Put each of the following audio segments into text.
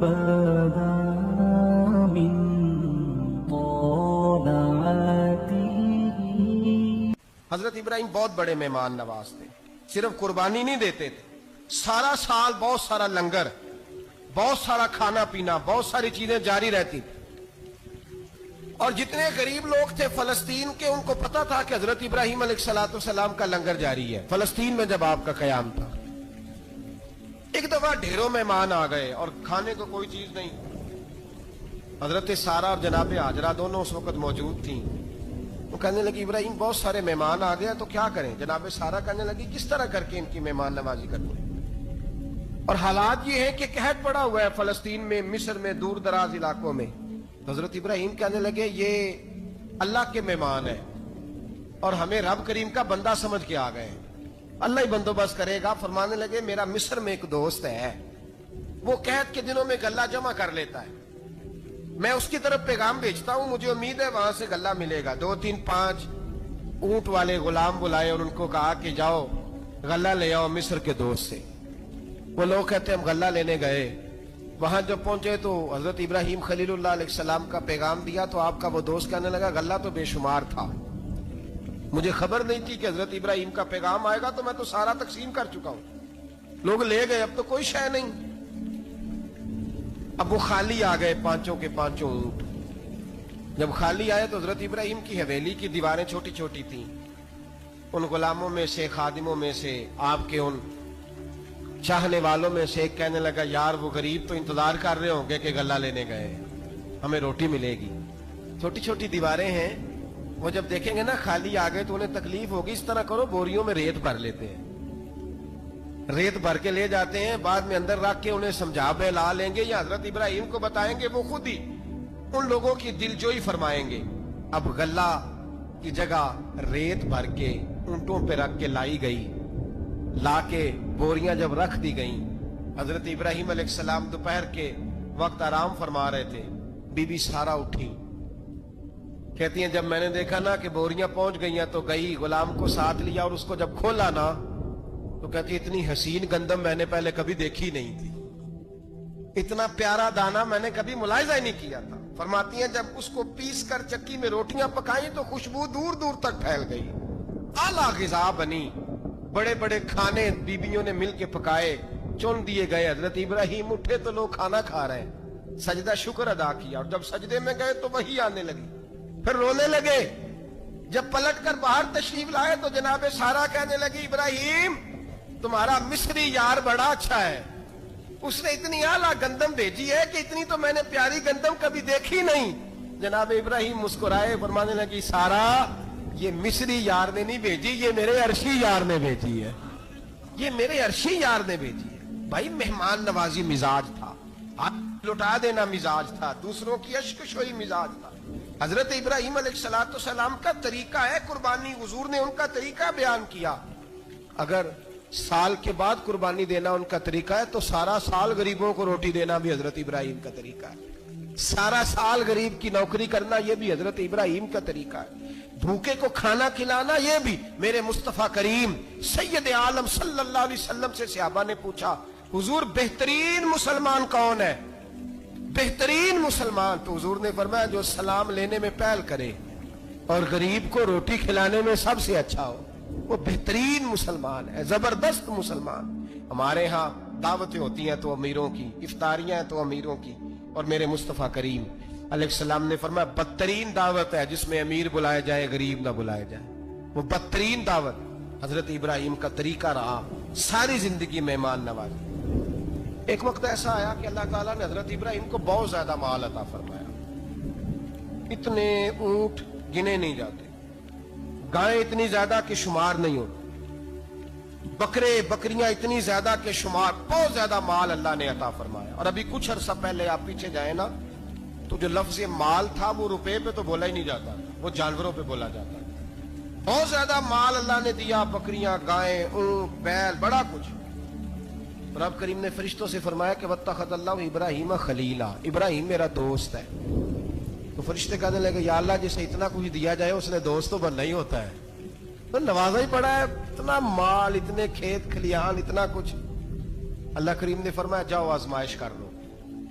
بدا من طلعته. حضرت ابراہیم بہت بڑے مہمان نواز تھے. صرف قربانی نہیں دیتے تھے، سارا سال بہت سارا لنگر، بہت سارا کھانا پینا، بہت ساری چیزیں جاری رہتی تھی. اور جتنے غریب لوگ تھے فلسطین کے، ان کو پتا تھا کہ حضرت ابراہیم علیہ السلام کا لنگر جاری ہے. فلسطین میں جب آپ کا قیام تھا، ایک دفعہ ڈھیروں مہمان آ گئے اور کھانے کو کوئی چیز نہیں. حضرت سارہ اور جناب ہاجرہ دونوں اس وقت موجود تھیں. وہ کہنے لگی ابراہیم بہت سارے مہمان آ گئے تو کیا کریں؟ جناب سارہ کہنے لگی کس طرح کر کے ان کی مہمان نوازی کریں؟ اور حالات یہ ہے کہ قحط پڑا ہوا ہے فلسطین میں، مصر میں، دور دراز علاقوں میں. حضرت ابراہیم کہنے لگے یہ اللہ کے مہمان ہیں اور ہمیں رب کریم کا بندہ سمجھ کے آ گئے ہیں، اللہ ہی بندوبست کرے گا. فرمانے لگے میرا مصر میں ایک دوست ہے، وہ قحط کے دنوں میں غلہ جمع کر لیتا ہے، میں اس کی طرف پیغام بھیجتا ہوں، مجھے امید ہے وہاں سے غلہ ملے گا. 2 3 5 اونٹ والے غلام بلائے اور ان کو کہا کہ جاؤ غلہ لے آؤ مصر کے دوست سے. وہ لوگ کہتے ہیں ہم غلہ لینے گئے، وہاں جب پہنچے تو حضرت ابراہیم خلیل اللہ علیہ السلام کا پیغام دیا تو آپ کا وہ دوست کہنے لگا غلہ تو بے شمار تھا، مجھے خبر نہیں تھی کہ حضرت ابراہیم کا پیغام آئے گا، تو میں تو سارا تقسیم کر چکا ہوں. لوگ لے گئے، اب تو کوئی شے نہیں. اب وہ خالی آ گئے 5 کے 5 اونٹ. جب خالی آئے تو حضرت ابراہیم کی حویلی کی دیواریں چھوٹی چھوٹی تھیں. ان غلاموں میں سے، خادموں میں سے، آپ کے ان چاہنے والوں میں سے ایک کہنے لگا یار وہ غریب تو انتظار کر رہے ہوں گے کہ غلہ لینے گئے، ہمیں روٹی ملے گی. چھوٹی چھوٹی دیواریں ہیں، وہ جب دیکھیں گے نا خالی آ گئے تو انہیں تکلیف ہوگی. اس طرح کرو بوریوں میں ریت بھر لیتے ہیں، ریت بھر کے لے جاتے ہیں، بعد میں اندر رکھ کے انہیں سمجھا بہلا لیں گے یا حضرت ابراہیم کو بتائیں گے، وہ خود ہی ان لوگوں کی دلجوئی فرمائیں گے. اب غلہ کی جگہ ریت بھر کے اونٹوں پہ رکھ کے لائی گئی. لا کے بوریاں جب رکھ دی گئیں، حضرت ابراہیم علیہ السلام دوپہر کے وقت آرام فرما رہے تھے. بی بی سارہ اٹھی، کہتی ہیں جب میں نے دیکھا نا کہ بوریاں پہنچ گئی ہیں تو گئی، غلام کو ساتھ لیا اور اس کو جب کھولا نا تو کہتی اتنی حسین گندم میں نے پہلے کبھی دیکھی نہیں تھی، اتنا پیارا دانا میں نے کبھی ملاحظہ ہی نہیں کیا تھا. فرماتی ہیں جب اس کو پیس کر چکی میں روٹیاں پکائیں تو خوشبو دور دور تک پھیل گئی، اعلیٰ غذا بنی. بڑے بڑے کھانے بیبیوں نے مل کے پکائے، چن دیے گئے. حضرت ابراہیم اٹھے تو لوگ کھانا کھا رہے ہیں، سجدہ شکر ادا کیا اور جب سجدے میں گئے تو وہی آنے لگی، پھر رونے لگے. جب پلٹ کر باہر تشریف لائے تو جناب سارہ کہنے لگی ابراہیم تمہارا مصری یار بڑا اچھا ہے، اس نے اتنی اعلیٰ گندم بھیجی ہے کہ اتنی تو میں نے پیاری گندم کبھی دیکھی نہیں. جناب ابراہیم مسکرائے، فرمانے لگی سارہ یہ مصری یار نے نہیں بھیجی، یہ میرے عرشی یار نے بھیجی ہے، یہ میرے عرشی یار نے بھیجی ہے. بھائی مہمان نوازی مزاج تھا، ہاتھ لٹا دینا مزاج تھا، دوسروں کی اشکشوئی مزاج تھا. حضرت ابراہیم علیہ السلام کا طریقہ ہے قربانی، حضور نے ان کا طریقہ بیان کیا. اگر سال کے بعد قربانی دینا ان کا طریقہ ہے تو سارا سال غریبوں کو روٹی دینا بھی حضرت ابراہیم کا طریقہ ہے. سارا سال غریب کی نوکری کرنا یہ بھی حضرت ابراہیم کا طریقہ ہے. بھوکے کو کھانا کھلانا یہ بھی میرے مصطفیٰ کریم سید عالم صلی اللہ علیہ وسلم سے صحابہ نے پوچھا حضور بہترین مسلمان کون ہے؟ بہترین مسلمان تو حضور نے فرمایا جو سلام لینے میں پہل کرے اور غریب کو روٹی کھلانے میں سب سے اچھا ہو، وہ بہترین مسلمان ہے، زبردست مسلمان. ہمارے ہاں دعوتیں ہوتی ہیں تو امیروں کی، افطاریاں ہیں تو امیروں کی، اور میرے مصطفیٰ کریم علیہ السلام نے فرمایا بدترین دعوت ہے جس میں امیر بلائے جائے غریب نہ بلائے جائے، وہ بدترین دعوت. حضرت ابراہیم کا طریقہ رہا ساری زندگی مہمان نوازی. ایک وقت ایسا آیا کہ اللہ تعالیٰ نے حضرت ابراہیم کو بہت زیادہ مال عطا فرمایا، اتنے اونٹ گنے نہیں جاتے، گائیں اتنی زیادہ کہ شمار نہیں ہوتی، بکرے بکریاں اتنی زیادہ کہ شمار، بہت زیادہ مال اللہ نے عطا فرمایا. اور ابھی کچھ عرصہ پہلے آپ پیچھے جائیں نا تو جو لفظ مال تھا وہ روپے پہ تو بولا ہی نہیں جاتا، وہ جانوروں پہ بولا جاتا. بہت زیادہ مال اللہ نے دیا، بکریاں، گائیں، اونٹ، بیل، بڑا کچھ. رب کریم نے فرشتوں سے فرمایا کہ واتخذ اللہ ابراہیم خلیلا، ابراہیم میرا دوست ہے. تو فرشتے کہنے لگے یا اللہ جسے اتنا کچھ دیا جائے اس نے دوست تو بننا ہی ہوتا ہے، تو نوازا ہی پڑا ہے، اتنا مال، اتنے کھیت کھلیان، اتنا کچھ. اللہ کریم نے فرمایا جاؤ آزمائش کر لو.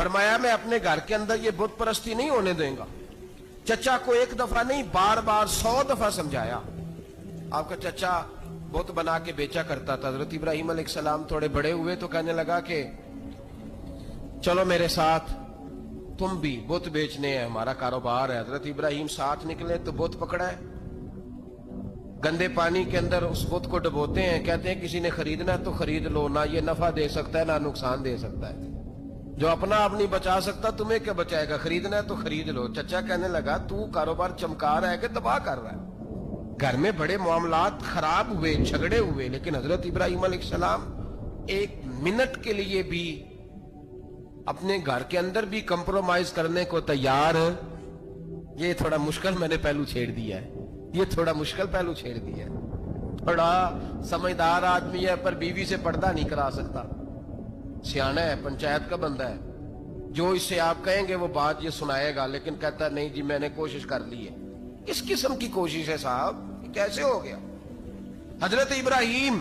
فرمایا میں اپنے گھر کے اندر یہ بت پرستی نہیں ہونے دیں گا. چچا کو ایک دفعہ نہیں بار بار 100 دفعہ سمجھایا. آپ کا چچا بت بنا کے بیچا کرتا تھا. حضرت ابراہیم علیہ السلام تھوڑے بڑے ہوئے تو کہنے لگا کہ چلو میرے ساتھ, تم بھی بت بیچنے ہیں, ہمارا کاروبار ہے. حضرت ابراہیم ساتھ نکلے تو بت پکڑا ہے, گندے پانی کے اندر اس بت کو ڈبوتے ہیں, کہتے ہیں کسی نے خریدنا ہے تو خرید لو, نہ یہ نفع دے سکتا ہے نہ نقصان دے سکتا ہے. جو اپنا آپ نہیں بچا سکتا تمہیں کیا بچائے گا, خریدنا ہے تو خرید لو. چچا کہنے لگا تو کاروبار چمکا رہا ہے کہ تباہ کر رہا ہے. گھر میں بڑے معاملات خراب ہوئے, جھگڑے ہوئے, لیکن حضرت ابراہیم علیہ السلام ایک منٹ کے لیے بھی اپنے گھر کے اندر بھی کمپرومائز کرنے کو تیار. یہ تھوڑا مشکل میں نے پہلو چھیڑ دیا ہے, یہ تھوڑا مشکل پہلو چھیڑ دیا ہے. تھوڑا سمجھدار آدمی ہے پر بیوی سے پردہ نہیں کرا سکتا, سیانا ہے, پنچایت کا بندہ ہے, جو اس سے آپ کہیں گے وہ بات یہ سنائے گا, لیکن کہتا ہے نہیں جی میں نے کوشش کر لی ہے. کس قسم کی کوشش ہے صاحب, یہ کیسے ہو گیا؟ حضرت ابراہیم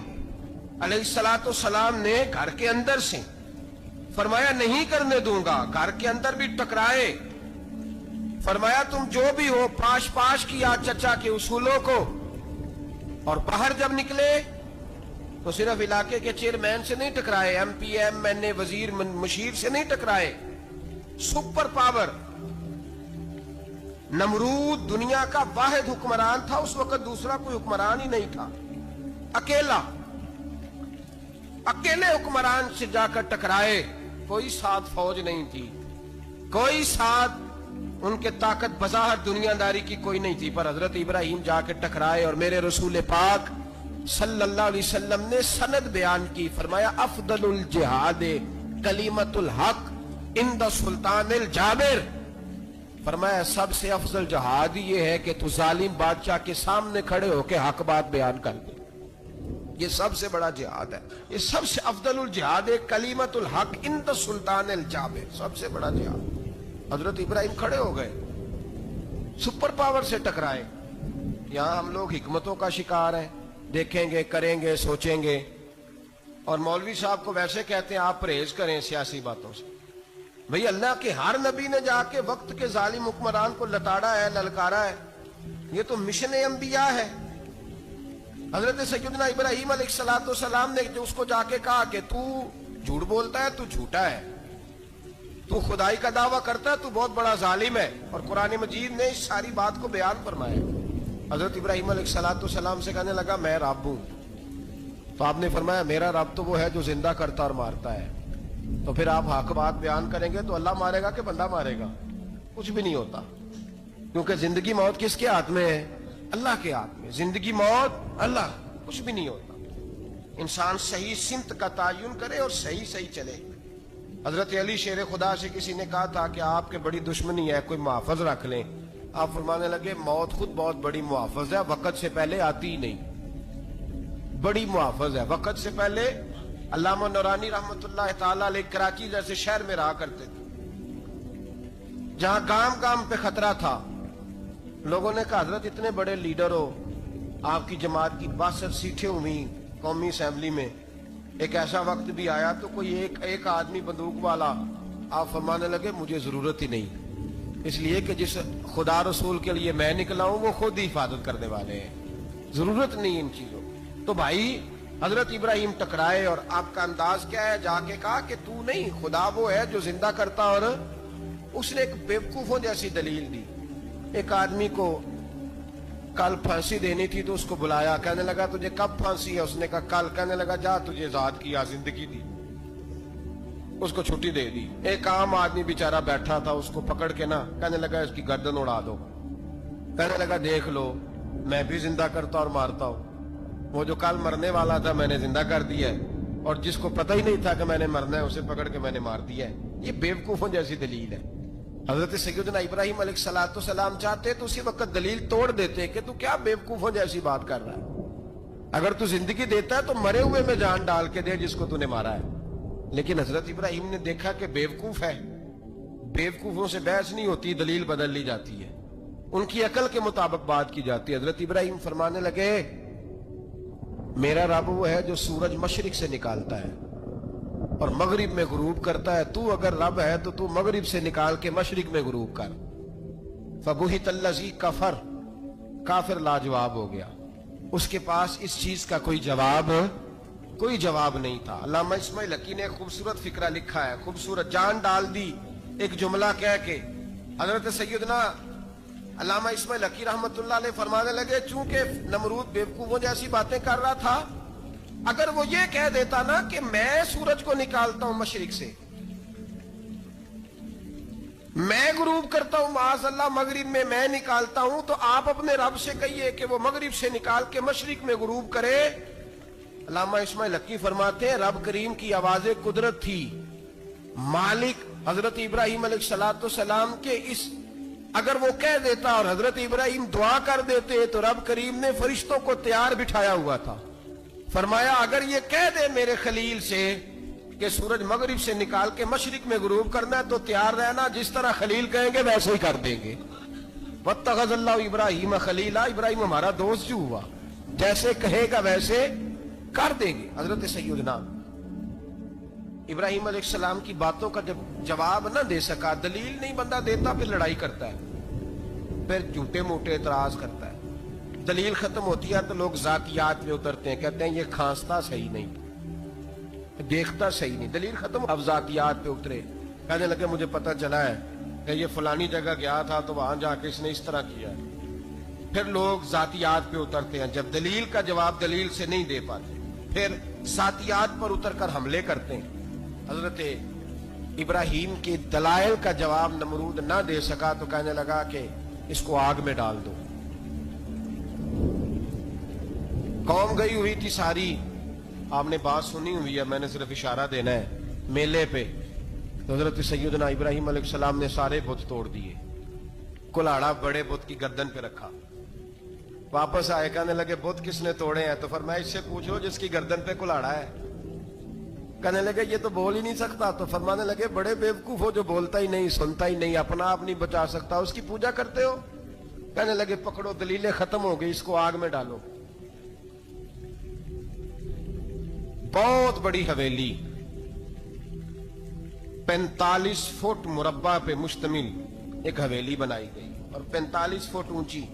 علیہ السلام نے گھر کے اندر سے فرمایا نہیں کرنے دوں گا. گھر کے اندر بھی ٹکرائے, فرمایا تم جو بھی ہو پاش پاش کیا چچا کے اصولوں کو, اور باہر جب نکلے تو صرف علاقے کے چیئرمین سے نہیں ٹکرائے, ایم پی ایم این اے وزیر مشیر سے نہیں ٹکرائے. سپر پاور نمرود دنیا کا واحد حکمران تھا اس وقت, دوسرا کوئی حکمران ہی نہیں تھا, اکیلے حکمران سے جا کر ٹکرائے. کوئی ساتھ فوج نہیں تھی, کوئی ساتھ ان کے طاقت بظاہر دنیا داری کی کوئی نہیں تھی, پر حضرت ابراہیم جا کے ٹکرائے. اور میرے رسول پاک صلی اللہ علیہ وسلم نے سند بیان کی, فرمایا افضل الجہاد کلمۃ الحق عند سلطان الجابر. فرمایا سب سے افضل جہاد یہ ہے کہ تو ظالم بادشاہ کے سامنے کھڑے ہو کے حق بات بیان کر دے. یہ سب سے بڑا جہاد ہے, یہ سب سے افضل الجہاد کلمۃ الحق عند سلطان الجابر, سب سے بڑا جہاد. حضرت ابراہیم کھڑے ہو گئے, سپر پاور سے ٹکرائے. یہاں ہم لوگ حکمتوں کا شکار ہیں, دیکھیں گے, کریں گے, سوچیں گے, اور مولوی صاحب کو ویسے کہتے ہیں آپ پرہیز کریں سیاسی باتوں سے. بھئی اللہ کے ہر نبی نے جا کے وقت کے ظالم حکمران کو لتاڑا ہے, للکارا ہے. یہ تو مشن انبیاء ہے. حضرت سیدنا ابراہیم علیہ السلام نے اس کو جا کے کہا کہ تو جھوٹ بولتا ہے, تو جھوٹا ہے, تو خدائی کا دعویٰ کرتا ہے, تو بہت بڑا ظالم ہے. اور قرآن مجید نے اس ساری بات کو بیان فرمایا. حضرت ابراہیم علیہ السلام سے کہنے لگا میں رب ہوں. تو آپ نے فرمایا میرا رب تو وہ ہے جو زندہ کرتا اور مارتا ہے. تو پھر آپ حق بات بیان کریں گے تو اللہ مارے گا کہ بندہ مارے گا؟ کچھ بھی نہیں ہوتا, کیونکہ زندگی موت کس کے ہاتھ میں ہے؟ اللہ کے ہاتھ میں. زندگی موت اللہ, کچھ بھی نہیں ہوتا. انسان صحیح سمت کا تعین کرے اور صحیح چلے. حضرت علی شیر خدا سے کسی نے کہا تھا کہ آپ کے بڑی دشمنی ہے, کوئی محافظ رکھ لیں. آپ فرمانے لگے موت خود بہت بڑی محافظ ہے, وقت سے پہلے آتی ہی نہیں. بڑی محافظ ہے, وقت سے پہلے. علامہ نورانی رحمت اللہ تعالی علیہ کراچی جیسے شہر میں رہا کرتے تھے, جہاں گام گام پہ خطرہ تھا. لوگوں نے کہا حضرت اتنے بڑے لیڈر ہو, آپ کی جماعت کی 62 سیٹیں ہوئی قومی اسمبلی میں, ایک ایسا وقت بھی آیا تو کوئی ایک آدمی بندوق والا. آپ فرمانے لگے مجھے ضرورت ہی نہیں, اس لیے کہ جس خدا رسول کے لیے میں نکلا ہوں وہ خود ہی حفاظت کرنے والے ہیں, ضرورت نہیں ان چیزوں. تو بھائی حضرت ابراہیم ٹکرائے, اور آپ کا انداز کیا ہے؟ جا کے کہا کہ تو نہیں, خدا وہ ہے جو زندہ کرتا. اور اس نے ایک بیوقوفوں جیسی دلیل دی. ایک آدمی کو کل پھانسی دینی تھی تو اس کو بلایا, کہنے لگا تجھے کب پھانسی ہے؟ اس نے کہا کل. کہنے لگا جا تجھے آزاد کیا, زندگی دی, اس کو چھٹی دے دی. ایک عام آدمی بیچارہ بیٹھا تھا, اس کو پکڑ کے نا کہنے لگا اس کی گردن اڑا دو. کہنے لگا دیکھ لو میں بھی زندہ کرتا اور مارتا ہوں, وہ جو کل مرنے والا تھا میں نے زندہ کر دیا ہے, اور جس کو پتہ ہی نہیں تھا کہ میں نے مرنا ہے اسے پکڑ کے میں نے مار دیا ہے. یہ بیوقوفوں جیسی دلیل ہے. حضرت سیدنا ابراہیم علیہ السلام چاہتے تو اسی وقت دلیل توڑ دیتے کہ تو کیا بیوقوفوں جیسی بات کر رہا ہے, اگر تو زندگی دیتا ہے تو مرے ہوئے میں جان ڈال کے دے جس کو تو نے مارا ہے. لیکن حضرت ابراہیم نے دیکھا کہ بیوقوف ہے, بیوقوفوں سے بحث نہیں ہوتی, دلیل بدل لی جاتی ہے, ان کی عقل کے مطابق بات کی جاتی ہے. حضرت ابراہیم فرمانے لگے میرا رب وہ ہے جو سورج مشرق سے نکالتا ہے, اور مغرب میں غروب کرتا ہے. تو اگر رب ہے تو مغرب سے نکال کے مشرق میں غروب کر. فبہت الذی کفر، کافر لاجواب ہو گیا. اس کے پاس اس چیز کا کوئی جواب نہیں تھا. علامہ اسماعیل حقی نے ایک خوبصورت فقرہ لکھا ہے، خوبصورت جان ڈال دی ایک جملہ کہہ کے. حضرت سیدنا علامہ اسماعیل حقی رحمت اللہ علیہ فرمانے لگے چونکہ نمرود بیوقوفوں جیسی باتیں کر رہا تھا، اگر وہ یہ کہہ دیتا نا کہ میں سورج کو نکالتا ہوں مشرق سے، میں غروب کرتا ہوں معاذ اللہ مغرب میں میں نکالتا ہوں، تو آپ اپنے رب سے کہیے کہ وہ مغرب سے نکال کے مشرق میں غروب کرے. علامہ اسماعیل حقی فرماتے ہیں رب کریم کی آواز قدرت تھی. مالک حضرت ابراہیم علیہ السلام کے اس اگر وہ کہہ دیتا اور حضرت ابراہیم دعا کر دیتے تو رب کریم نے فرشتوں کو تیار بٹھایا ہوا تھا. فرمایا اگر یہ کہہ دے میرے خلیل سے کہ سورج مغرب سے نکال کے مشرق میں غروب کرنا ہے تو تیار رہنا، جس طرح خلیل کہیں گے ویسے ہی کر دیں گے. واتخذ اللہ ابراہیم خلیلا، ابراہیم ہمارا دوست جو ہوا، جیسے کہے گا ویسے کر دیں گے. حضرت سیدنا ابراہیم علیہ السلام کی باتوں کا جب جواب نہ دے سکا، دلیل نہیں بندہ دیتا، پھر لڑائی کرتا ہے، پھر جھوٹے موٹے اعتراض کرتا ہے. دلیل ختم ہوتی ہے تو لوگ ذاتیات پہ اترتے ہیں، کہتے ہیں یہ کھانستا صحیح نہیں، دیکھتا صحیح نہیں. دلیل ختم، اب ذاتیات پہ اترے، کہنے لگے مجھے پتہ چلا ہے کہ یہ فلانی جگہ گیا تھا تو وہاں جا کے اس نے اس طرح کیا ہے. پھر لوگ ذاتیات پہ اترتے ہیں، جب دلیل کا جواب دلیل سے نہیں دے پاتے پھر ذاتیات پر اتر کر حملے کرتے ہیں. حضرت ابراہیم کے دلائل کا جواب نمرود نہ دے سکا تو کہنے لگا کہ اس کو آگ میں ڈال دو. قوم گئی ہوئی تھی ساری، آپ نے بات سنی ہوئی ہے، میں نے صرف اشارہ دینا ہے، میلے پہ. تو حضرت سیدنا ابراہیم علیہ السلام نے سارے بت توڑ دیے، کلاڑا بڑے بت کی گردن پہ رکھا. واپس آئے، کہنے لگے بت کس نے توڑے ہیں؟ تو فرمایا اس سے پوچھو جس کی گردن پہ کلاڑا ہے. کہنے لگے یہ تو بول ہی نہیں سکتا. تو فرمانے لگے بڑے بیوقوف ہو جو بولتا ہی نہیں، سنتا ہی نہیں، اپنا آپ نہیں بچا سکتا، اس کی پوجا کرتے ہو. کہنے لگے پکڑو، دلیلیں ختم ہو گئی، اس کو آگ میں ڈالو. بہت بڑی حویلی 45 فٹ مربع پہ مشتمل ایک حویلی بنائی گئی اور 45 فٹ اونچی.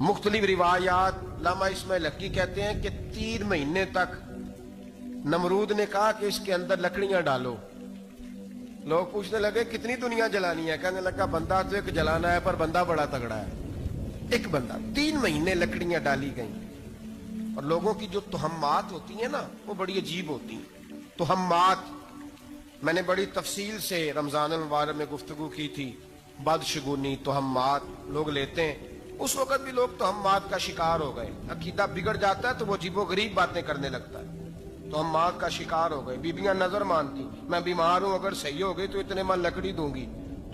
مختلف روایات، علامہ اسماعیل حقی کہتے ہیں کہ 3 مہینے تک نمرود نے کہا کہ اس کے اندر لکڑیاں ڈالو. لوگ پوچھنے لگے کتنی دنیا جلانی ہے؟ کہنے لگا بندہ تو ایک جلانا ہے، پر بندہ بڑا تگڑا ہے، ایک بندہ. 3 مہینے لکڑیاں ڈالی گئیں. اور لوگوں کی جو تہمات ہوتی ہیں نا وہ بڑی عجیب ہوتی ہیں. تہمات میں نے بڑی تفصیل سے رمضان المبارک میں گفتگو کی تھی. بدشگونی، تہمات لوگ لیتے ہیں. اس وقت بھی لوگ تہمات کا شکار ہو گئے. عقیدہ بگڑ جاتا ہے تو وہ عجیب و غریب باتیں کرنے لگتا ہے. تہمات کا شکار ہو گئے. بیبیاں نظر مانتی، میں بیمار ہوں، اگر صحیح ہو گئی تو اتنے من لکڑی دوں گی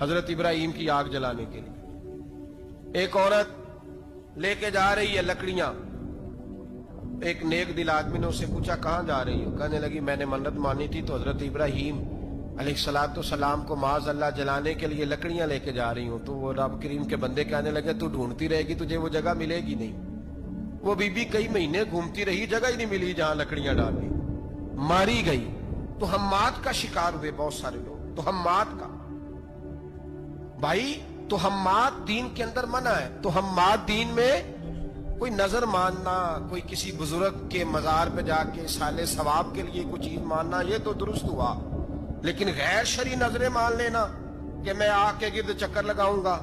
حضرت ابراہیم کی آگ جلانے کے لیے. ایک عورت لے کے جا رہی ہے لکڑیاں. ایک نیک دل آدمی نے اس سے پوچھا کہاں جا رہی ہو؟ کہنے لگی میں نے منت مانی تھی تو حضرت ابراہیم علیہ السلام کو معاذ اللہ جلانے کے لیے لکڑیاں لے کے جا رہی ہوں. تو وہ رب کریم کے بندے کہنے لگے تو ڈھونڈتی رہے گی، تجھے وہ جگہ ملے گی نہیں. وہ بی بی کئی مہینے گھومتی رہی، جگہ ہی نہیں ملی جہاں لکڑیاں ڈالی، ماری گئی. تہمات کا شکار ہوئے بہت سارے لوگ. تہمات کا بھائی، تہمات دین کے اندر منع ہے. تہمات دین میں کوئی نظر ماننا، کوئی کسی بزرگ کے مزار پہ جا کے سالے ثواب کے لیے کوئی چیز ماننا، یہ تو درست ہوا. لیکن غیر شرعی نظریں مان لینا کہ میں آ کے گرد چکر لگاؤں گا،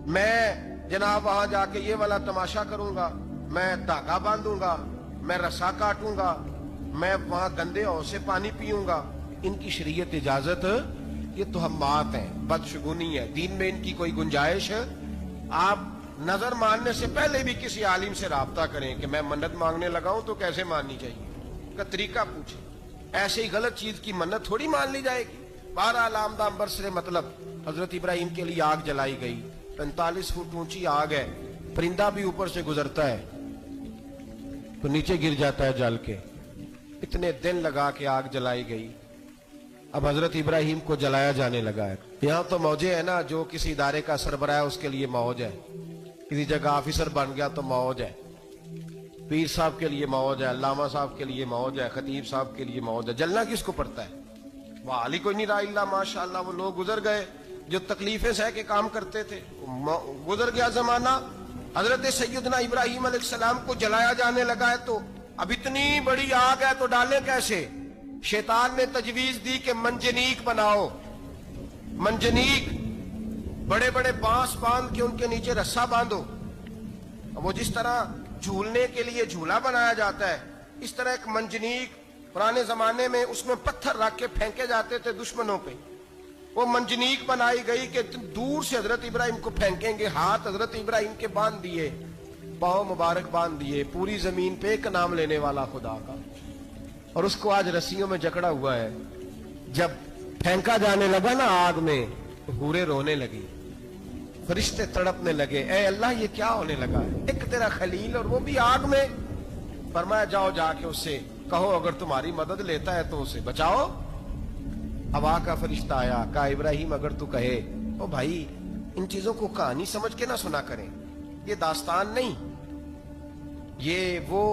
میں جناب وہاں جا کے یہ والا تماشا کروں گا، میں دھاگا باندھوں گا، میں رسا کاٹوں گا، میں وہاں گندے ہو سے پانی پیوں گا، ان کی شریعت اجازت؟ یہ تہمات ہیں، بدشگونی ہے. دین میں ان کی کوئی گنجائش؟ آپ نظر ماننے سے پہلے بھی کسی عالم سے رابطہ کریں کہ میں منت مانگنے لگاؤں تو کیسے ماننی چاہیے کا طریقہ پوچھیں. ایسے ہی غلط چیز کی منت تھوڑی مان لی جائے گی. بہرحال آمدہ امبر سے مطلب حضرت ابراہیم کے لیے آگ جلائی گئی. 45 فٹ اونچی آگ ہے، پرندہ بھی اوپر سے گزرتا ہے تو نیچے گر جاتا ہے جل کے. اتنے دن لگا کے آگ جلائی گئی. اب حضرت ابراہیم کو جلایا جانے لگا ہے. یہاں تو موجیں ہیں نا، جو کسی ادارے کا سربراہ ہے اس کے لیے موج ہے، کسی جگہ آفیسر بن گیا تو موج ہے. پیر صاحب کے لیے موج ہے, علامہ صاحب کے لیے موج ہے, خطیب صاحب کے لیے موج ہے, جلنا کس کو پڑتا ہے؟ وہ علی کوئی نہیں رہا اللہ ماشاءاللہ. وہ لوگ گزر گئے جو تکلیفیں سہ کے کام کرتے تھے, گزر گیا زمانہ. حضرت سیدنا ابراہیم علیہ السلام کو جلایا جانے لگا ہے تو اب اتنی بڑی آگ ہے تو ڈالے کیسے؟ شیطان نے تجویز دی کہ منجنیق بناؤ, منجنیق, بڑے بڑے بانس باندھ کے ان کے نیچے رسا باندھو. وہ جس طرح جھولنے کے لیے جھولا بنایا جاتا ہے, اس طرح ایک منجنیق پرانے زمانے میں اس میں پتھر رکھ کے پھینکے جاتے تھے دشمنوں پہ. وہ منجنیق بنائی گئی کہ دور سے حضرت ابراہیم کو پھینکیں گے. ہاتھ حضرت ابراہیم کے باندھ دیے, پاؤں مبارک باندھ دیے, پوری زمین پہ ایک نام لینے والا خدا کا. اور اس کو آج رسیوں میں جکڑا ہوا ہے. جب پھینکا جانے لگا نا آگ میں تو حوریں رونے لگی, فرشتے تڑپنے لگے, اے اللہ یہ کیا ہونے لگا ہے؟ ایک تیرا خلیل اور وہ بھی آگ میں. فرمایا جاؤ جا کے اس سے کہو اگر تمہاری مدد لیتا ہے تو اسے بچاؤ. ہوا کا فرشتہ آیا, کہا ابراہیم اگر تو کہے. او بھائی ان چیزوں کو کہانی سمجھ کے نہ سنا کریں, یہ داستان نہیں, یہ وہ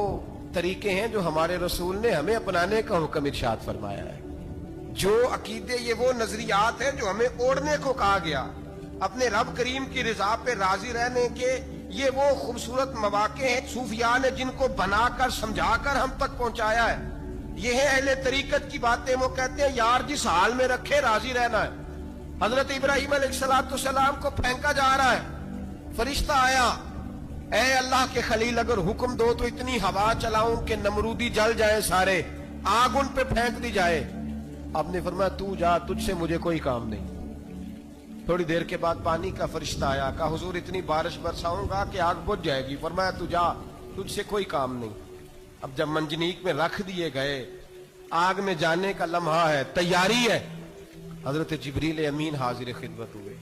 طریقے ہیں جو ہمارے رسول نے ہمیں اپنانے کا حکم ارشاد فرمایا ہے. جو عقیدے, یہ وہ نظریات ہیں جو ہمیں اوڑھنے کو کہا گیا. اپنے رب کریم کی رضا پہ راضی رہنے کے یہ وہ خوبصورت مواقع ہیں صوفیاء نے جن کو بنا کر سمجھا کر ہم تک پہنچایا ہے. یہ ہے اہل طریقت کی باتیں. وہ کہتے ہیں یار جس حال میں رکھے راضی رہنا ہے. حضرت ابراہیم علیہ السلام کو پھینکا جا رہا ہے, فرشتہ آیا, اے اللہ کے خلیل اگر حکم دو تو اتنی ہوا چلاؤں کہ نمرودی جل جائیں سارے, آگ ان پہ پھینک دی جائے. آپ نے فرمایا تو جا, تجھ سے مجھے کوئی کام نہیں. تھوڑی دیر کے بعد پانی کا فرشتہ آیا, کہا حضور اتنی بارش برساؤں گا کہ آگ بجھ جائے گی. فرمایا تو جا, تجھ سے کوئی کام نہیں. اب جب منجنیق میں رکھ دیے گئے, آگ میں جانے کا لمحہ ہے, تیاری ہے, حضرت جبریل امین حاضر خدمت ہوئے.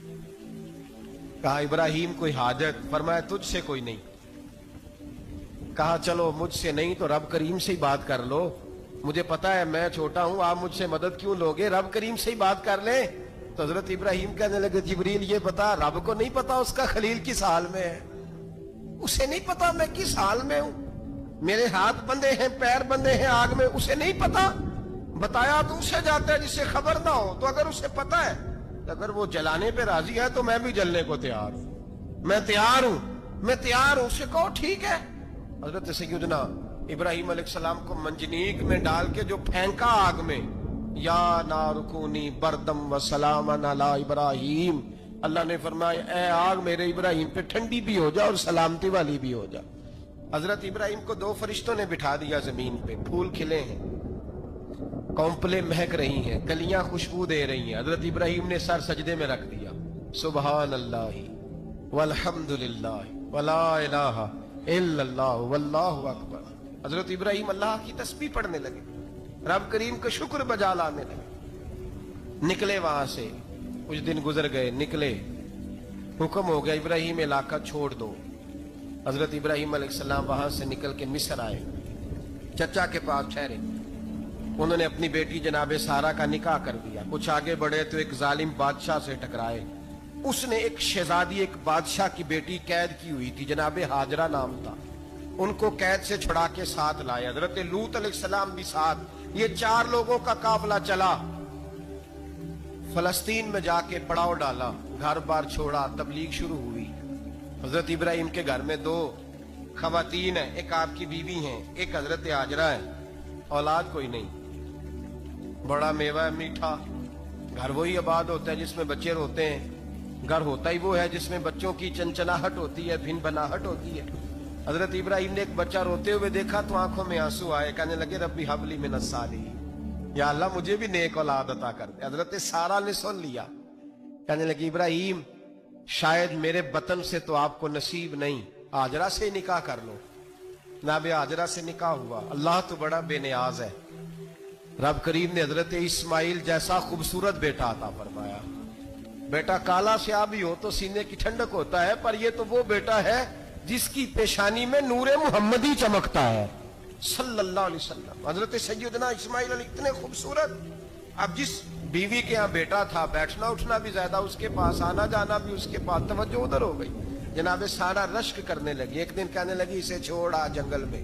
کہا ابراہیم کوئی حاجت؟ فرمایا تجھ سے کوئی نہیں. کہا چلو مجھ سے نہیں تو رب کریم سے ہی بات کر لو, مجھے پتا ہے میں چھوٹا ہوں, آپ مجھ سے مدد کیوں لوگے, رب کریم سے ہی بات کر لیں. تو حضرت ابراہیم کہنے لگے جبریل یہ بتا, رب کو نہیں پتا اس کا خلیل کس حال میں ہے, اسے نہیں پتا میں کس حال میں ہوں, میرے ہاتھ بندے ہیں, پیر بندے ہیں آگ میں, اسے نہیں پتا. بتایا تو اسے جاتا ہے جس سے خبر نہ ہو. تو اگر اسے پتا ہے, اگر وہ جلانے پہ راضی ہے تو میں بھی جلنے کو تیار ہوں, میں تیار ہوں, میں تیار ہوں. اسے کہو ٹھیک ہے. حضرت سیدنا ابراہیم علیہ السلام کو منجنیق میں ڈال کے جو پھینکا آگ میں, یا نار کونی بردم و سلامن علی ابراہیم, اللہ نے فرمایا اے آگ میرے ابراہیم پہ ٹھنڈی بھی ہو جا اور سلامتی والی بھی ہو جا. حضرت ابراہیم کو دو فرشتوں نے بٹھا دیا زمین پہ, پھول کھلے ہیں, کونپلیں مہک رہی ہیں, کلیاں خوشبو دے رہی ہیں. حضرت ابراہیم نے سر سجدے میں رکھ دیا, سبحان اللہ والحمد للہ ولا الہ الا اللہ واللہ اکبر. حضرت ابراہیم اللہ کی تسبیح پڑھنے لگے, رب کریم کا شکر بجا لانے لگے. نکلے وہاں سے, کچھ دن گزر گئے, نکلے, حکم ہو گیا ابراہیم علاقہ چھوڑ دو. حضرت ابراہیم علیہ السلام وہاں سے نکل کے مصر آئے, چچا کے پاس ٹھہرے. انہوں نے اپنی بیٹی جناب سارہ کا نکاح کر دیا. کچھ آگے بڑھے تو ایک ظالم بادشاہ سے ٹکرائے. اس نے ایک شہزادی, ایک بادشاہ کی بیٹی قید کی ہوئی تھی, جناب ہاجرہ نام تھا, ان کو قید سے چھڑا کے ساتھ لائے. حضرت لوط علیہ السلام بھی ساتھ. یہ 4 لوگوں کا قافلہ چلا, فلسطین میں جا کے پڑاؤ ڈالا, گھر بار چھوڑا, تبلیغ شروع ہوئی. حضرت ابراہیم کے گھر میں 2 خواتین ہیں, ایک آپ کی بیوی ہیں, ایک حضرت ہاجرہ ہے. اولاد کوئی نہیں, بڑا میوہ ہے میٹھا. گھر وہی آباد ہوتا ہے جس میں بچے روتے ہیں, گھر ہوتا ہی وہ ہے جس میں بچوں کی چنچناہٹ ہوتی ہے, بھن بناہٹ ہوتی ہے. حضرت ابراہیم نے ایک بچہ روتے ہوئے دیکھا تو آنکھوں میں آنسو آئے, کہنے لگے ربی حب لی من الصالحین, یا اللہ مجھے بھی نیک اولاد عطا کر دے. حضرت سارہ نے سن لیا, کہنے لگی ابراہیم شاید میرے بطن سے تو آپ کو نصیب نہیں, ہاجرہ سے نکاح کر لو. جناب ہاجرہ سے نکاح ہوا. اللہ تو بڑا بے نیاز ہے, رب کریم نے حضرت اسماعیل جیسا خوبصورت بیٹا عطا فرمایا. بیٹا کالا سیاہ بھی ہو تو سینے کی ٹھنڈک ہوتا ہے, پر یہ تو وہ بیٹا ہے جس کی پیشانی میں نور محمدی چمکتا ہے صلی اللہ علیہ وسلم. حضرت سیدنا اسماعیل علیہ اتنے خوبصورت. اب جس بیوی کے ہاں بیٹا تھا, بیٹھنا اٹھنا بھی زیادہ اس کے پاس, آنا جانا بھی اس کے پاس, توجہ ادھر ہو گئی. جناب سارہ رشک کرنے لگی. ایک دن کہنے لگی اسے چھوڑ آ جنگل میں,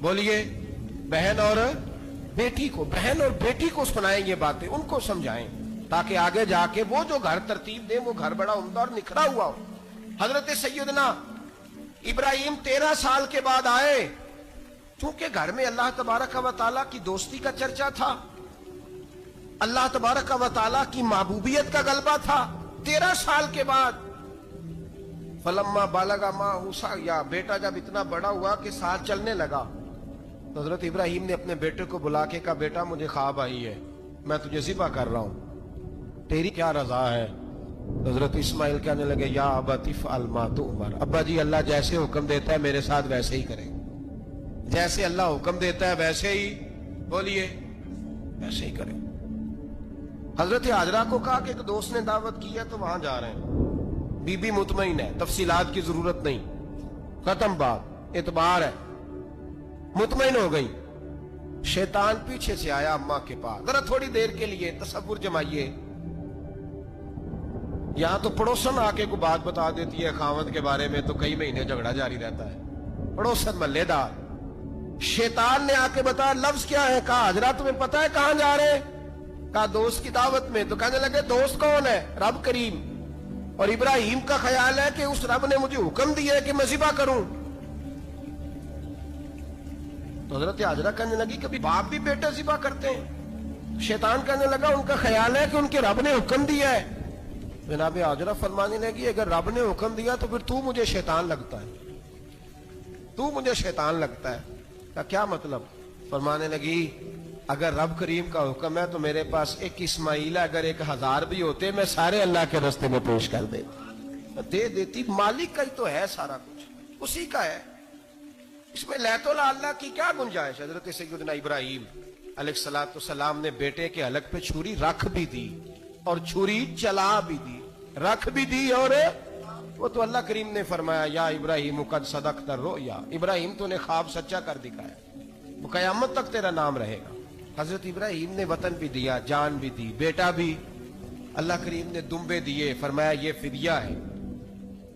بولیے، بہن اور بیٹی کو. بہن اور بیٹی کو سنائیں یہ باتیں، ان کو سمجھائیں تاکہ آگے جا کے وہ جو گھر ترتیب دیں وہ گھر بڑا عمدہ اور نکھرا ہوا ہو. حضرت سیدنا ابراہیم 13 سال کے بعد آئے، چونکہ گھر میں اللہ تبارک و تعالیٰ کی دوستی کا چرچا تھا، اللہ تبارک و تعالیٰ کی محبوبیت کا غلبہ تھا. 13 سال کے بعد فلما بالغ معہ سعیا، بیٹا جب اتنا بڑا ہوا کہ ساتھ چلنے لگا، تو حضرت ابراہیم نے اپنے بیٹے کو بلا کے کہا بیٹا مجھے خواب آئی ہے، میں تجھے ذبح کر رہا ہوں، تیری کیا رضا ہے؟ حضرت اسماعیل کہنے لگے یا ابت افعل ما تؤمر، ابا جی اللہ جیسے حکم دیتا ہے میرے ساتھ ویسے ہی کریں، جیسے اللہ حکم دیتا ہے ویسے ہی، بولیے ویسے ہی کریں. حضرت حاجرہ کو کہا کہ ایک دوست نے دعوت کی ہے تو وہاں جا رہے ہیں. بی بی مطمئن ہے، تفصیلات کی ضرورت نہیں، ختم بات، اعتبار ہے، مطمئن ہو گئی. شیطان پیچھے سے آیا اماں کے پاس. ذرا تھوڑی دیر کے لیے تصور جمائیے، یہاں تو پڑوسن آ کے کوئی بات بتا دیتی ہے خاوند کے بارے میں تو کئی مہینے جھگڑا جاری رہتا ہے، پڑوسن محلے دار. شیطان نے آ کے بتایا لفظ کیا ہے؟ کہا حاجرہ تمہیں پتا ہے کہاں جا رہے ہیں؟ کہا دوست کی دعوت میں. تو کہنے لگے دوست کون ہے؟ رب کریم. اور ابراہیم کا خیال ہے کہ اس رب نے مجھے حکم دیا ہے کہ میں ذبح کروں. تو حضرت حاجرہ کہنے لگی کبھی باپ بھی بیٹا ذبح کرتے ہیں؟ شیطان کہنے لگا ان کا خیال ہے کہ ان کے رب نے حکم دیا ہے. جناب حاجرہ فرمانے لگی اگر رب نے حکم دیا تو پھر تو مجھے شیطان لگتا ہے، تو مجھے شیطان لگتا ہے. کا کیا مطلب؟ فرمانے لگی اگر رب کریم کا حکم ہے تو میرے پاس ایک اسماعیل ہے، اگر 1000 بھی ہوتے میں سارے اللہ کے راستے میں پیش کر دے دیتی. مالک کا ہی تو ہے سارا کچھ، اسی کا ہے، اس میں لیت اللہ کی کیا گنجائش؟ حضرت سیدنا ابراہیم علیہ السلام نے بیٹے کے حلق پہ چھری رکھ بھی دی اور چھری چلا بھی دی، رکھ بھی دی، اور وہ تو اللہ کریم نے فرمایا یا ابراہیم قد صدقت الرؤیا، ابراہیم تو نے خواب سچا کر دکھایا، وہ قیامت تک تیرا نام رہے گا. حضرت ابراہیم نے وطن بھی دیا، جان بھی دی، بیٹا بھی. اللہ کریم نے دمبے دیے، فرمایا یہ فدیہ ہے.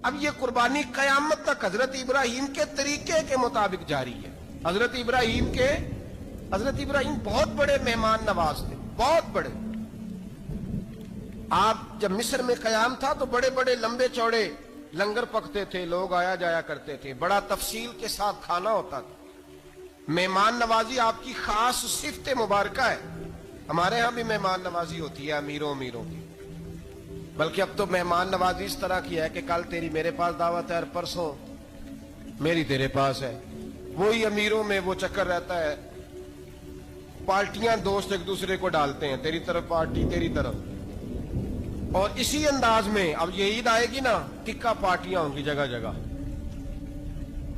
اب یہ قربانی قیامت تک حضرت ابراہیم کے طریقے کے مطابق جاری ہے. حضرت ابراہیم بہت بڑے مہمان نواز تھے، بہت بڑے. آپ جب مصر میں قیام تھا تو بڑے بڑے لمبے چوڑے لنگر پکتے تھے، لوگ آیا جایا کرتے تھے، بڑا تفصیل کے ساتھ کھانا ہوتا تھا. مہمان نوازی آپ کی خاص صفت مبارکہ ہے. ہمارے ہاں بھی مہمان نوازی ہوتی ہے امیروں کی، بلکہ اب تو مہمان نوازی اس طرح کی ہے کہ کل تیری میرے پاس دعوت ہے اور پرسوں میری تیرے پاس ہے. وہی امیروں میں وہ چکر رہتا ہے، پارٹیاں دوست ایک دوسرے کو ڈالتے ہیں، تیری طرف پارٹی تیری طرف. اور اسی انداز میں اب یہ عید آئے گی نا، ٹکا پارٹیاں ہوں گی جگہ جگہ،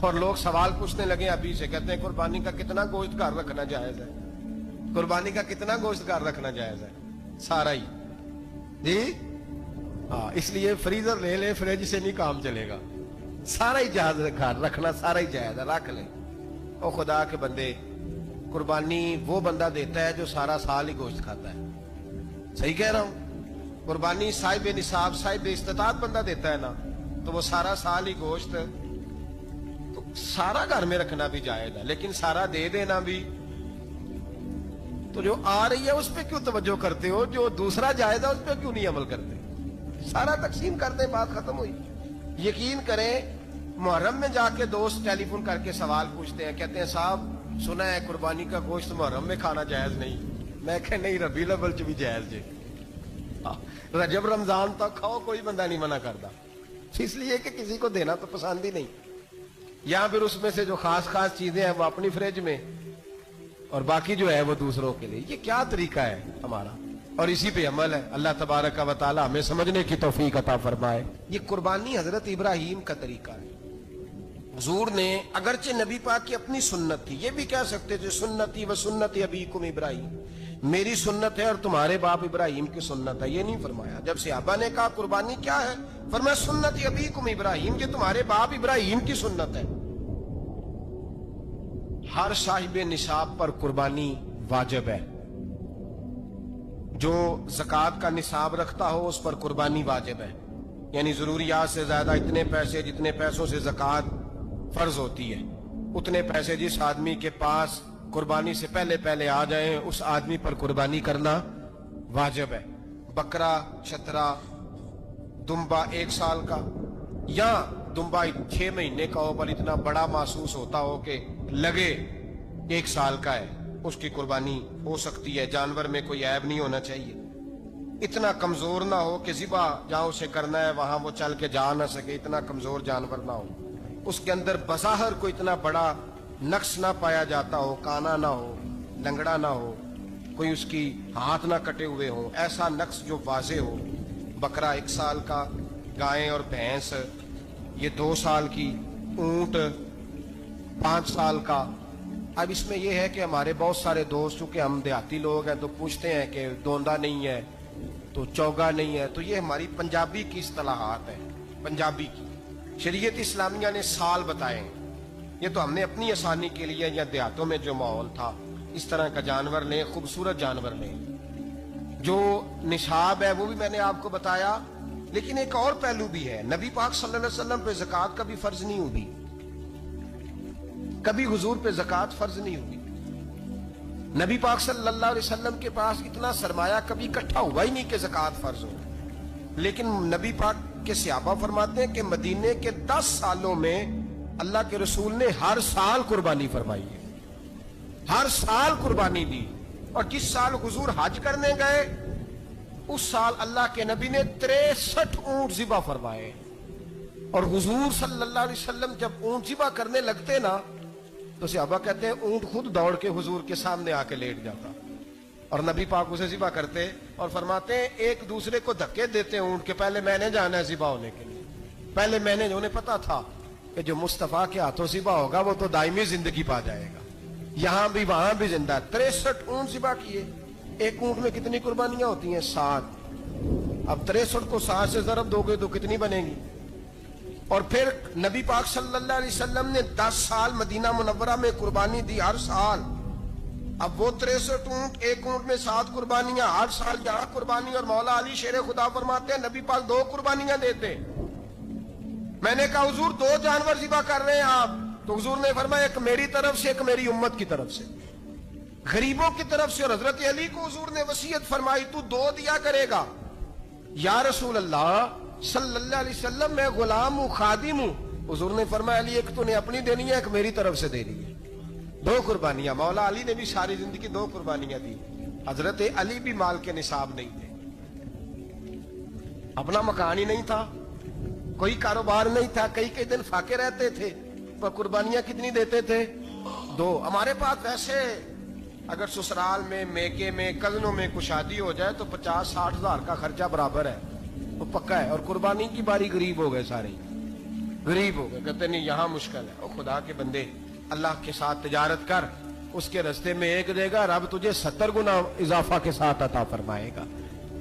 اور لوگ سوال پوچھنے لگے ابھی سے، کہتے ہیں قربانی کا کتنا گوشت گھر رکھنا جائز ہے؟ قربانی کا کتنا گوشت گھر رکھنا جائز ہے؟ سارا ہی جی ہاں، اس لیے فریزر لے لے، فریج سے نہیں کام چلے گا. سارا ہی جائز گھر رکھنا، سارا ہی جائز ہے، رکھ لیں. او خدا کے بندے، قربانی وہ بندہ دیتا ہے جو سارا سال ہی گوشت کھاتا ہے. صحیح کہہ رہا ہوں؟ قربانی صاحب نصاب، صاحب استطاعت بندہ دیتا ہے نا، تو وہ سارا سال ہی گوشت، تو سارا گھر میں رکھنا بھی جائز ہے، لیکن سارا دے دینا بھی. تو جو آ رہی ہے اس پہ کیوں توجہ کرتے ہو؟ جو دوسرا جائز ہے اس پہ کیوں نہیں عمل کرتے؟ سارا تقسیم کر دیں، بات ختم ہوئی. یقین کریں محرم میں جا کے دوست ٹیلی فون کر کے سوال پوچھتے ہیں، کہتے ہیں صاحب سنا ہے قربانی کا گوشت محرم میں کھانا جائز نہیں. میں کہ نہیں، ربیع الاول چ بھی جائز جی، رجب رمضان تک کھاؤ، کوئی بندہ نہیں منع کرتا. اس لیے کہ کسی کو دینا تو پسند ہی نہیں. یا پھر اس میں سے جو خاص چیزیں ہیں وہ اپنی فریج میں، اور باقی جو ہے وہ دوسروں کے لیے. یہ کیا طریقہ ہے ہمارا؟ اور اسی پہ عمل ہے. اللہ تبارک و تعالی ہمیں سمجھنے کی توفیق عطا فرمائے. یہ قربانی حضرت ابراہیم کا طریقہ ہے. حضور نے اگرچہ نبی پاک کی اپنی سنت تھی، یہ بھی کہہ سکتے تھے سنتی و سنت ابیکم ابراہیم، میری سنت ہے اور تمہارے باپ ابراہیم کی سنت ہے. یہ نہیں فرمایا. جب صحابہ نے کہا قربانی کیا ہے، فرمایا سنت ابیکم ابراہیم، یہ تمہارے باپ ابراہیم کی سنت ہے. ہر صاحب نصاب پر قربانی واجب ہے. جو زکوٰۃ کا نصاب رکھتا ہو اس پر قربانی واجب ہے، یعنی ضروریات سے زیادہ اتنے پیسے، جتنے پیسوں سے زکوٰۃ فرض ہوتی ہے. اتنے پیسے جس آدمی کے پاس قربانی سے پہلے پہلے آ جائیں اس آدمی پر قربانی کرنا واجب ہے. بکرا چھترا دمبا 1 سال کا یا دمبا 6 مہینے کا ہو پر اتنا بڑا محسوس ہوتا ہو کہ لگے 1 سال کا ہے, اس کی قربانی ہو سکتی ہے. جانور میں کوئی عیب نہیں ہونا چاہیے, اتنا کمزور نہ ہو کہ ذبح جہاں اسے کرنا ہے وہاں وہ چل کے جا نہ سکے, اتنا کمزور جانور نہ ہو, اس کے اندر بظاہر کوئی اتنا بڑا نقص نہ پایا جاتا ہو, کانا نہ ہو, لنگڑا نہ ہو, کوئی اس کی ہاتھ نہ کٹے ہوئے ہو, ایسا نقص جو واضح ہو. بکرا 1 سال کا, گائیں اور بھینس یہ 2 سال کی, اونٹ 5 سال کا. اب اس میں یہ ہے کہ ہمارے بہت سارے دوست چونکہ ہم دیہاتی لوگ ہیں تو پوچھتے ہیں کہ دوندا نہیں ہے تو چوگا نہیں ہے, تو یہ ہماری پنجابی کی اصطلاحات ہیں, پنجابی کی. شریعت اسلامیہ نے سال بتائے ہیں, یہ تو ہم نے اپنی آسانی کے لیے یا دیہاتوں میں جو ماحول تھا اس طرح کا جانور لیں, خوبصورت جانور لیں. جو نصاب ہے وہ بھی میں نے آپ کو بتایا, لیکن ایک اور پہلو بھی ہے. نبی پاک صلی اللہ علیہ وسلم پہ زکوٰۃ کا بھی فرض نہیں ہوگی, کبھی حضور پہ زکوٰۃ فرض نہیں ہوگی. نبی پاک صلی اللہ علیہ وسلم کے پاس اتنا سرمایہ کبھی اکٹھا ہوا ہی نہیں کہ زکوٰۃ فرض ہو. لیکن نبی پاک کے صحابہ فرماتے ہیں کہ مدینے کے 10 سالوں میں اللہ کے رسول نے ہر سال قربانی فرمائی ہے, ہر سال قربانی دی. اور جس سال حضور حج کرنے گئے اس سال اللہ کے نبی نے 63 اونٹ ذبح فرمائے. اور حضور صلی اللہ علیہ وسلم جب اونٹ ذبح کرنے لگتے نا تو صحابہ کہتے ہیں اونٹ خود دوڑ کے حضور کے سامنے آ کے لیٹ جاتا, اور نبی پاک اسے ذبح کرتے اور فرماتے ہیں ایک دوسرے کو دھکے دیتے اونٹ کے, پہلے میں نے جانا ہے ذبح ہونے کے لیے, پہلے میں نے. انہیں پتا تھا کہ جو مصطفیٰ کے ہاتھوں ذبح ہوگا وہ تو دائمی زندگی پا جائے گا, یہاں بھی وہاں بھی زندہ. 63 اونٹ ذبح کیے. ایک اونٹ میں کتنی قربانیاں ہوتی ہیں؟ 7. اب 63 کو 7 سے ضرب دو گے تو کتنی بنے گی؟ اور پھر نبی پاک صلی اللہ علیہ وسلم نے 10 سال مدینہ منورہ میں قربانی دی, ہر سال. اب وہ 63 اونٹ, ایک اونٹ میں 7 قربانیاں, ہر سال یہاں قربانی. اور مولا علی شیر خدا فرماتے ہیں نبی پاک 2 قربانیاں دیتے. میں نے کہا حضور 2 جانور ذبح کر رہے ہیں آپ, تو حضور نے فرمایا ایک میری طرف سے ایک میری امت کی طرف سے, غریبوں کی طرف سے. اور حضرت علی کو حضور نے وصیت فرمائی تو 2 دیا کرے گا. یا رسول اللہ صلی اللہ علیہ وسلم میں غلام ہوں, خادم ہوں. حضور نے فرمایا علی ایک تو نے اپنی دینی ہے, ایک میری طرف سے دینی ہے. 2 قربانیاں. مولا علی نے بھی ساری زندگی 2 قربانیاں دی. حضرت علی بھی مال کے نصاب نہیں تھے, اپنا مکان ہی نہیں تھا, کوئی کاروبار نہیں تھا, کئی دن فاقے رہتے تھے, پر قربانیاں کتنی دیتے تھے؟ 2. ہمارے پاس ویسے اگر سسرال میں, میکے میں, کزنوں میں کچھ شادی ہو جائے تو 50-60 ہزار کا خرچہ برابر ہے, وہ پکا ہے. اور قربانی کی باری غریب ہو گئے, سارے غریب ہو گئے. کہتے نہیں یہاں مشکل ہے. اور خدا کے بندے اللہ کے ساتھ تجارت کر, اس کے رستے میں 1 دے گا, رب تجھے 70 گنا اضافہ کے ساتھ عطا فرمائے گا.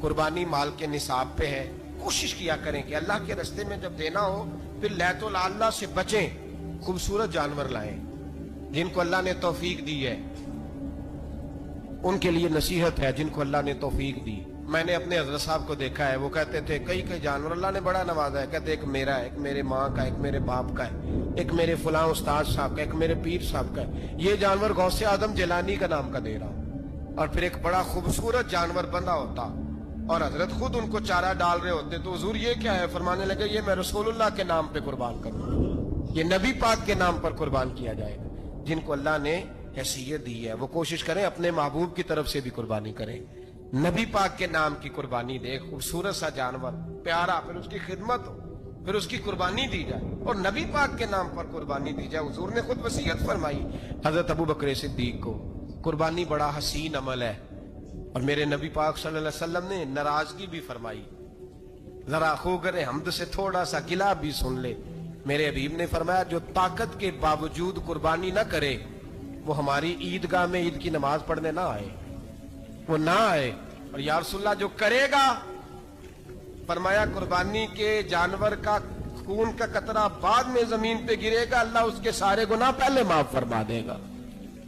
قربانی مال کے نصاب پہ ہے. کوشش کیا کریں کہ اللہ کے رستے میں جب دینا ہو پھر لیت اللہ سے بچیں, خوبصورت جانور لائیں. جن کو اللہ نے توفیق دی ہے ان کے لیے نصیحت ہے, جن کو اللہ نے توفیق دی. میں نے اپنے حضرت صاحب کو دیکھا ہے, وہ کہتے تھے کئی جانور اللہ نے بڑا نوازا ہے. کہتے ایک میرا ہے, ایک میرے ماں کا, ایک میرے باپ کا ہے, ایک میرے فلاں استاد صاحب کا, ایک میرے پیر صاحب کا ہے. یہ جانور غوث اعظم جیلانی کا نام کا دے رہا ہوں. اور پھر ایک بڑا خوبصورت جانور بندھا ہوتا اور حضرت خود ان کو چارہ ڈال رہے ہوتے. تو حضور یہ کیا ہے؟ فرمانے لگے یہ میں رسول اللہ کے نام پہ قربان کروں, یہ نبی پاک کے نام پر قربان کیا جائے گا. جن کو اللہ نے حیثیت دی ہے وہ کوشش کریں اپنے محبوب کی طرف سے بھی قربانی کریں. نبی پاک کے نام کی قربانی دے, خوبصورت سا جانور پیارا, پھر اس کی خدمت ہو, پھر اس کی قربانی دی جائے اور نبی پاک کے نام پر قربانی دی جائے. حضور نے خود وصیت فرمائی حضرت ابو بکر صدیق کو, قربانی بڑا حسین عمل ہے. اور میرے نبی پاک صلی اللہ علیہ وسلم نے ناراضگی بھی فرمائی, ذرا خوگر حمد سے تھوڑا سا گلا بھی سن لے. میرے حبیب نے فرمایا جو طاقت کے باوجود قربانی نہ کرے وہ ہماری عیدگاہ میں عید کی نماز پڑھنے نہ آئے, وہ نہ آئے. اور یا رسول اللہ جو کرے گا, فرمایا قربانی کے جانور کا خون کا قطرہ بعد میں زمین پہ گرے گا, اللہ اس کے سارے گناہ پہلے معاف فرما دے گا,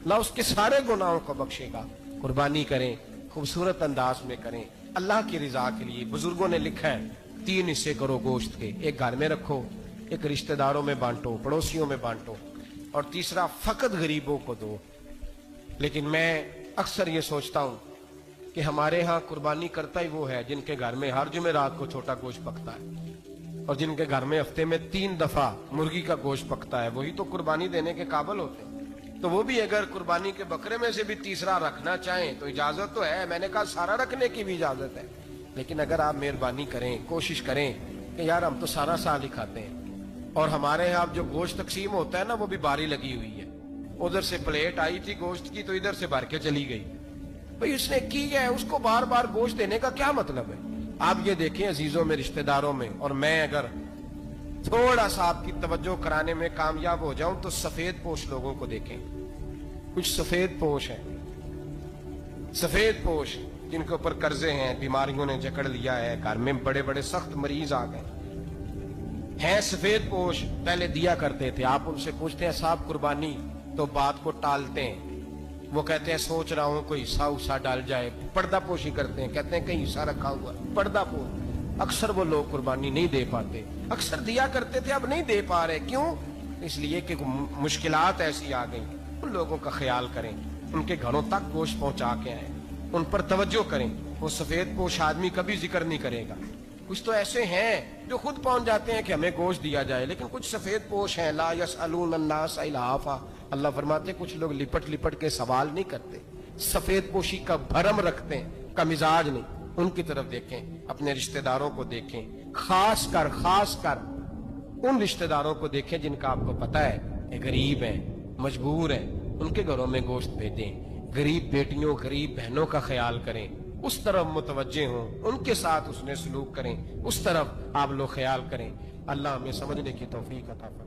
اللہ اس کے سارے گناہوں کو بخشے گا. قربانی کریں, خوبصورت انداز میں کریں, اللہ کی رضا کے لیے. بزرگوں نے لکھا ہے 3 حصے کرو گوشت کے, ایک گھر میں رکھو, ایک رشتہ داروں میں بانٹو، پڑوسیوں میں بانٹو، اور تیسرا فقط غریبوں کو دو۔ لیکن میں اکثر یہ سوچتا ہوں کہ ہمارے ہاں قربانی کرتا ہی وہ ہے جن کے گھر میں ہر جمعرات کو چھوٹا گوشت پکتا ہے، اور جن کے گھر میں ہفتے میں 3 دفعہ مرغی کا گوشت پکتا ہے، وہی تو قربانی دینے کے قابل ہوتے ہیں۔ تو وہ بھی اگر قربانی کے بکرے میں سے بھی تیسرا رکھنا چاہیں تو اجازت تو ہے، میں نے کہا سارا رکھنے کی بھی اجازت ہے، لیکن اگر آپ مہربانی کریں، کوشش کریں کہ یار ہم تو سارا سال ہی کھاتے ہیں، اور ہمارے یہاں جو گوشت تقسیم ہوتا ہے نا وہ بھی باری لگی ہوئی ہے، ادھر سے پلیٹ آئی تھی گوشت کی تو ادھر سے بھر کے چلی گئی، بھئی اس نے کی ہے، اس کو بار بار گوشت دینے کا کیا مطلب ہے؟ آپ یہ دیکھیں عزیزوں میں، رشتہ داروں میں، اور میں اگر تھوڑا سا آپ کی توجہ کرانے میں کامیاب ہو جاؤں تو سفید پوش لوگوں کو دیکھیں، کچھ سفید پوش ہیں، سفید پوش جن کے اوپر قرضے ہیں، بیماریوں نے جکڑ لیا ہے، گھر میں بڑے بڑے سخت مریض آ گئے ہیں، سفید پوش پہلے دیا کرتے تھے، آپ ان سے پوچھتے ہیں صاحب قربانی، تو بات کو ٹالتے ہیں، وہ کہتے ہیں سوچ رہا ہوں کوئی حصہ ڈال جائے، پردہ پوشی کرتے ہیں، کہتے ہیں کہیں حصہ رکھا ہوا، پردہ پوش۔ اکثر وہ لوگ قربانی نہیں دے پاتے، اکثر دیا کرتے تھے اب نہیں دے پا رہے، کیوں؟ اس لیے کہ مشکلات ایسی آ گئیں۔ ان لوگوں کا خیال کریں، ان کے گھروں تک گوشت پہنچا کے آئیں، ان پر توجہ کریں۔ وہ سفید پوش آدمی کبھی ذکر نہیں کرے گا، کچھ تو ایسے ہیں جو خود پہنچ جاتے ہیں کہ ہمیں گوشت دیا جائے، لیکن کچھ سفید پوش ہیں لا یسألون الناس الحافا، اللہ فرماتے ہیں کچھ لوگ لپٹ لپٹ کے سوال نہیں کرتے، سفید پوشی کا بھرم رکھتے ہیں، کا مزاج نہیں۔ ان کی طرف دیکھیں، اپنے رشتہ داروں کو دیکھیں، خاص کر ان رشتہ داروں کو دیکھیں جن کا آپ کو پتہ ہے کہ غریب ہیں، مجبور ہیں، ان کے گھروں میں گوشت بھیجیں، غریب بیٹیوں، غریب بہنوں کا خیال کریں، اس طرف متوجہ ہوں، ان کے ساتھ اس نے سلوک کریں، اس طرف آپ لوگ خیال کریں۔ اللہ ہمیں سمجھنے کی توفیق عطا فرمائے۔